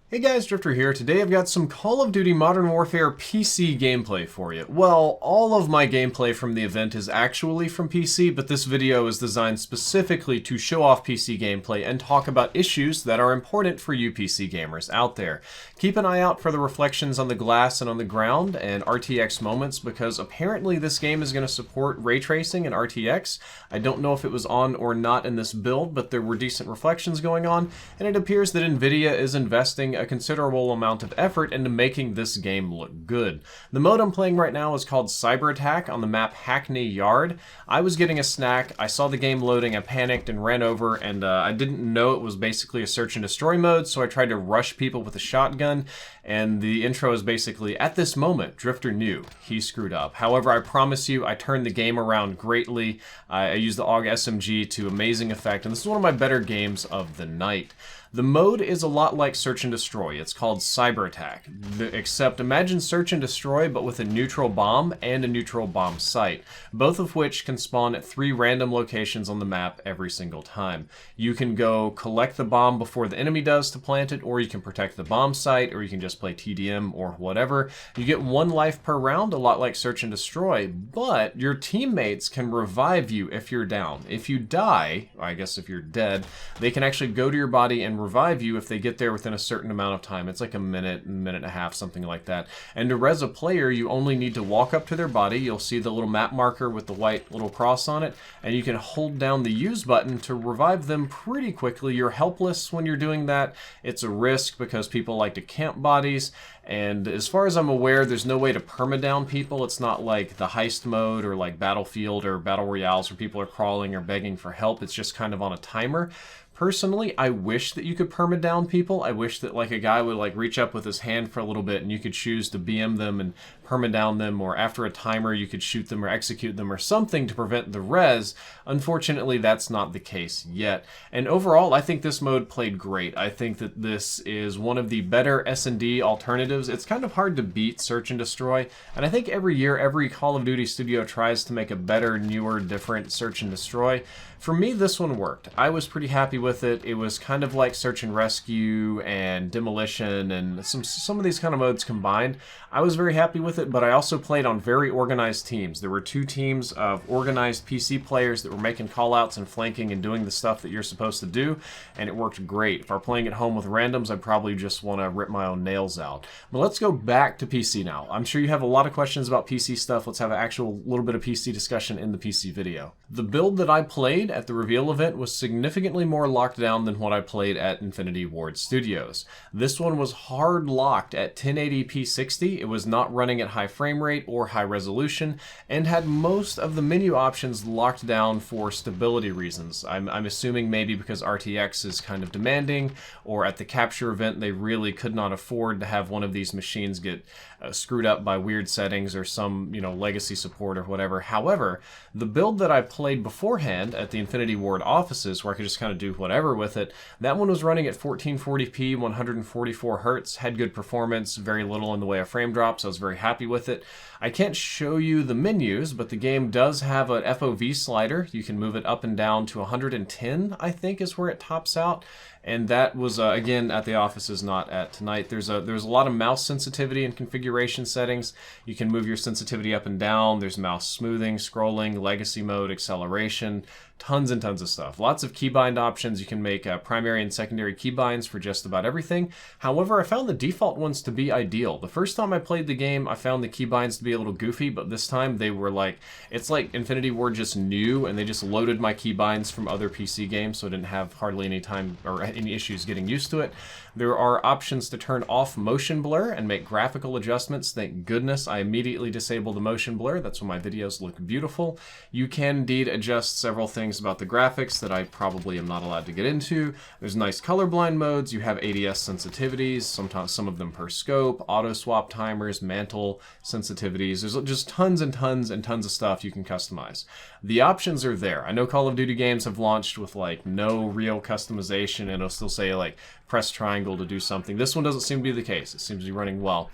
Hey guys, Drifter here. Today I've got some Call of Duty Modern Warfare PC gameplay for you. Well, all of my gameplay from the event is actually from PC, but this video is designed specifically to show off PC gameplay and talk about issues that are important for you PC gamers out there. Keep an eye out for the reflections on the glass and on the ground and RTX moments because apparently this game is going to support ray tracing and RTX. I don't know if it was on or not in this build, but there were decent reflections going on, and it appears that Nvidia is investing a considerable amount of effort into making this game look good. The mode I'm playing right now is called Cyber Attack on the map Hackney Yard. I was getting a snack, I saw the game loading, I panicked and ran over, and I didn't know it was basically a search and destroy mode, so I tried to rush people with a shotgun, and the intro is basically, at this moment, Drifter knew he screwed up. However, I promise you, I turned the game around greatly. I used the AUG SMG to amazing effect, and this is one of my better games of the night. The mode is a lot like Search and Destroy. It's called Cyber Attack, except imagine Search and Destroy but with a neutral bomb and a neutral bomb site, both of which can spawn at 3 random locations on the map every single time. You can go collect the bomb before the enemy does to plant it, or you can protect the bomb site, or you can just play TDM or whatever. You get 1 life per round, a lot like Search and Destroy, but your teammates can revive you if you're down. If you die, I guess if you're dead, they can actually go to your body and revive you if they get there within a certain amount of time. It's like a minute and a half, something like that. And to res a player, you only need to walk up to their body. You'll see the little map marker with the white little cross on it, and you can hold down the use button to revive them pretty quickly. You're helpless when you're doing that. It's a risk because people like to camp bodies, and as far as I'm aware, there's no way to permadown people. It's not like the heist mode or like Battlefield or Battle Royales where people are crawling or begging for help. It's just kind of on a timer. Personally, I wish that you could permadown people. I wish that like a guy would like reach up with his hand for a little bit and you could choose to BM them and permadown them, or after a timer you could shoot them or execute them or something to prevent the res. Unfortunately, that's not the case yet. And overall, I think this mode played great. I think that this is one of the better S&D alternatives. It's kind of hard to beat Search and Destroy, and I think every year every Call of Duty studio tries to make a better, newer, different Search and Destroy. For me, this one worked. I was pretty happy with it. It was kind of like Search and Rescue and Demolition and some of these kind of modes combined. I was very happy with it, but I also played on very organized teams. There were 2 teams of organized PC players that were making callouts and flanking and doing the stuff that you're supposed to do, and it worked great. If I were playing at home with randoms, I'd probably just want to rip my own nails out. But let's go back to PC now. I'm sure you have a lot of questions about PC stuff. Let's have an actual little bit of PC discussion in the PC video. The build that I played at the reveal event was significantly more locked down than what I played at Infinity Ward Studios. This one was hard locked at 1080p 60. It was not running at high frame rate or high resolution, and had most of the menu options locked down for stability reasons. I'm assuming maybe because RTX is kind of demanding, or at the capture event they really could not afford to have one of these machines get screwed up by weird settings or some, legacy support or whatever. However, the build that I played beforehand at the Infinity Ward offices, where I could just kind of do whatever with it, that one was running at 1440p, 144 hertz, had good performance, very little in the way of frame drops. I was very happy with it. I can't show you the menus, but the game does have an FOV slider. You can move it up and down to 110, I think, is where it tops out. And that was, again, at the offices, not at tonight. There's a lot of mouse sensitivity and configuration settings. You can move your sensitivity up and down. There's mouse smoothing, scrolling, legacy mode, acceleration, tons and tons of stuff. Lots of keybind options. You can make primary and secondary keybinds for just about everything. However, I found the default ones to be ideal. The first time I played the game, I found the keybinds to be a little goofy, but this time they were like, it's like Infinity Ward just knew, and they just loaded my keybinds from other PC games, so I didn't have hardly any time or any issues getting used to it. There are options to turn off motion blur and make graphical adjustments. Thank goodness I immediately disabled the motion blur. That's when my videos look beautiful. You can indeed adjust several things about the graphics that I probably am not allowed to get into. There's nice colorblind modes. You have ADS sensitivities, sometimes some of them per scope, auto swap timers, mantle sensitivities. There's just tons and tons and tons of stuff you can customize. The options are there. I know Call of Duty games have launched with like no real customization, and it'll still say like press triangle to do something. This one doesn't seem to be the case. It seems to be running well.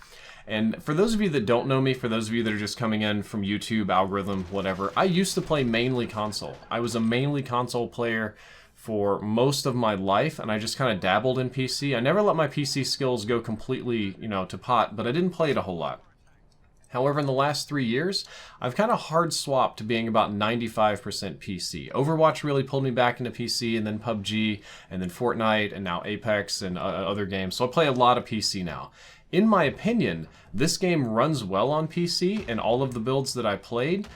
And for those of you that don't know me, for those of you that are just coming in from YouTube, algorithm, whatever, I used to play mainly console. I was a mainly console player for most of my life, and I just kind of dabbled in PC. I never let my PC skills go completely, you know, to pot, but I didn't play it a whole lot. However, in the last 3 years, I've kind of hard swapped to being about 95% PC. Overwatch really pulled me back into PC, and then PUBG, and then Fortnite, and now Apex, and other games. So I play a lot of PC now. In my opinion, this game runs well on PC, and all of the builds that I played,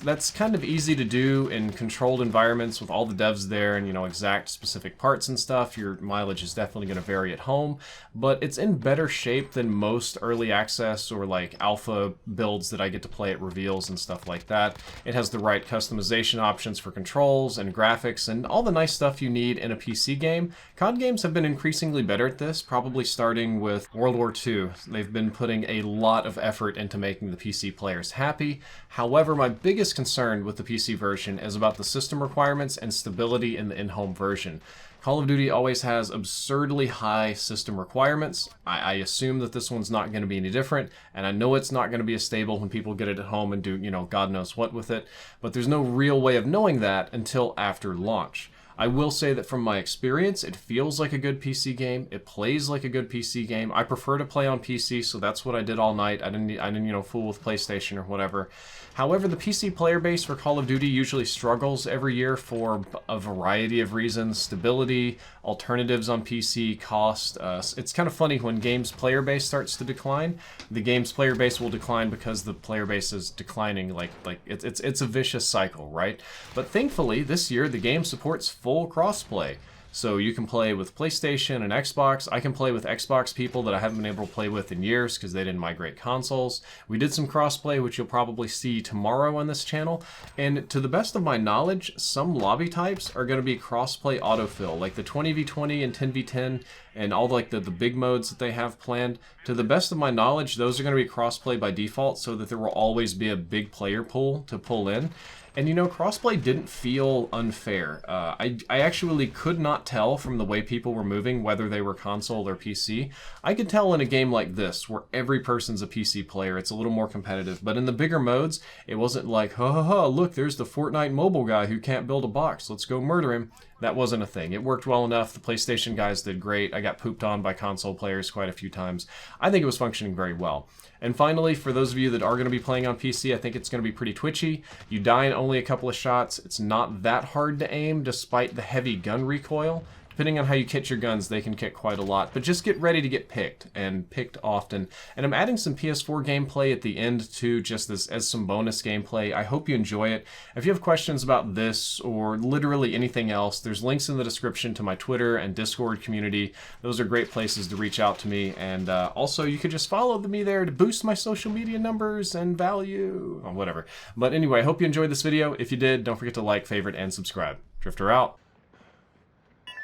that's kind of easy to do in controlled environments with all the devs there and, you know, exact specific parts and stuff. Your mileage is definitely going to vary at home, but it's in better shape than most early access or like alpha builds that I get to play at reveals and stuff like that. It has the right customization options for controls and graphics and all the nice stuff you need in a PC game. COD games have been increasingly better at this, probably starting with World War II. They've been putting a lot of effort into making the PC players happy. However, my biggest concern with the PC version is about the system requirements and stability in the in-home version. Call of Duty always has absurdly high system requirements. I assume that this one's not going to be any different, and I know it's not going to be as stable when people get it at home and do, you know, God knows what with it, but there's no real way of knowing that until after launch. I will say that from my experience, it feels like a good PC game. It plays like a good PC game. I prefer to play on PC, so that's what I did all night. I didn't you know, fool with PlayStation or whatever. However, the PC player base for Call of Duty usually struggles every year for a variety of reasons. Stability, alternatives on PC, cost. It's kind of funny when games player base starts to decline. The game's player base will decline because the player base is declining. Like it's a vicious cycle, right? But thankfully, this year the game supports full crossplay. So you can play with PlayStation and Xbox. I can play with Xbox people that I haven't been able to play with in years because they didn't migrate consoles. We did some crossplay, which you'll probably see tomorrow on this channel. And to the best of my knowledge, some lobby types are going to be crossplay autofill, like the 20v20 and 10v10 and all like the big modes that they have planned. To the best of my knowledge, those are going to be crossplay by default so that there will always be a big player pool to pull in. And you know, crossplay didn't feel unfair. I actually could not tell from the way people were moving whether they were console or PC. I could tell in a game like this, where every person's a PC player, it's a little more competitive. But in the bigger modes, it wasn't like, ha ha ha, look, there's the Fortnite mobile guy who can't build a box, let's go murder him. That wasn't a thing. It worked well enough. The PlayStation guys did great. I got pooped on by console players quite a few times. I think it was functioning very well. And finally, for those of you that are going to be playing on PC, I think it's going to be pretty twitchy. You die in only a couple of shots. It's not that hard to aim, despite the heavy gun recoil. Depending on how you kit your guns, they can kit quite a lot. But just get ready to get picked, and picked often. And I'm adding some PS4 gameplay at the end, too, just as some bonus gameplay. I hope you enjoy it. If you have questions about this, or literally anything else, there's links in the description to my Twitter and Discord community. Those are great places to reach out to me. And also, you could just follow me there to boost my social media numbers and value, or whatever. But anyway, I hope you enjoyed this video. If you did, don't forget to like, favorite, and subscribe. Drifter out.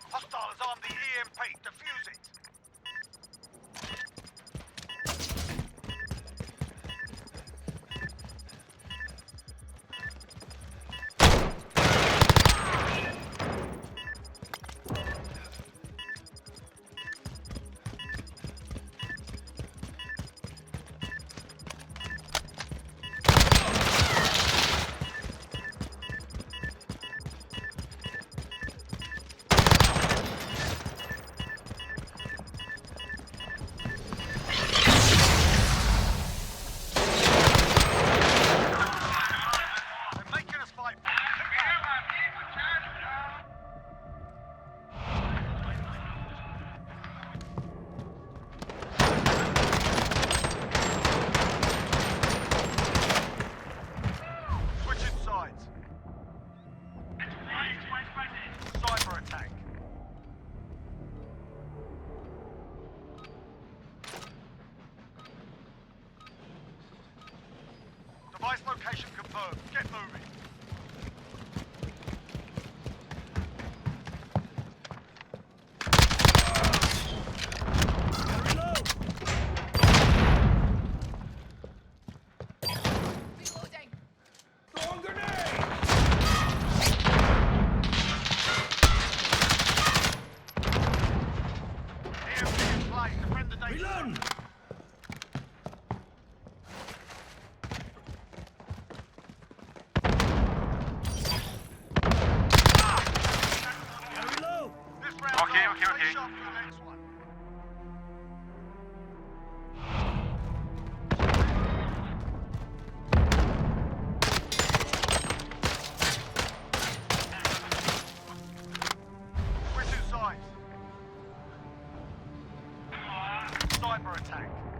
Hostiles armed the EMP. Defuse it. Cyber attack. Device location confirmed. Get moving. sniper attack.